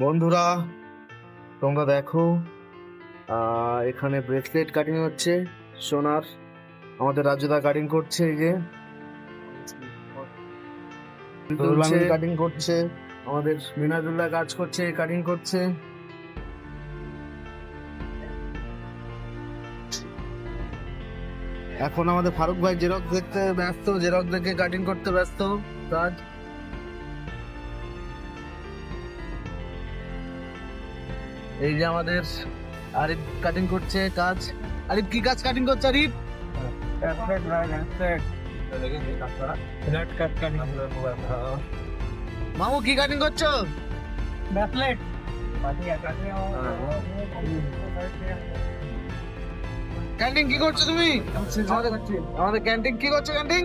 বন্ধুরা, তোমরা দেখো, এখানে ব্রেসলেট কাটিং হচ্ছে সোনার। আমাদের রাজুদা কাটিং করছে, এই যে কাটিং করছে। আমাদের মিনাজুল্লাহ কাজ করছে, কাটিং করছে। এখন আমাদের ফারুক ভাই জেরক্স দেখতে ব্যস্ত, জেরক্স দেখে কাটিং করতে ব্যস্ত। কাজ এই যে আমাদের আরিফ কাটিং করছে কাজ। আরিফ কি কাজ কাটিং করছে আরিফ? মামু কি কাটিং করছো? ক্যান্টিন কি করছো তুমি? আমাদের ক্যান্টিন কি করছো? ক্যান্টিন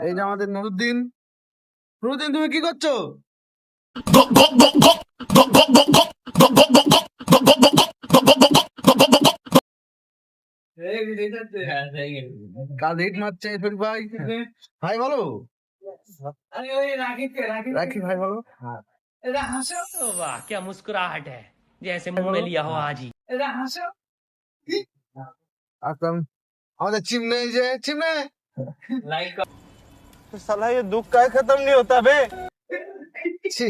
এই যে আমাদের নুরুদ্দিন। নুরুদ্দিন তুমি কি করছো? কাল হিট মারছে ফির ভাই। ভাই বলো, রাখি ভাই বলো। वाह क्या मुस्कुराहट है जैसे मुंह में लिया हो आज ही। আসলাম আমাদের চিমনে, এই যে চিমনে। साला ये दुख का खत्म नहीं होता बे। ছি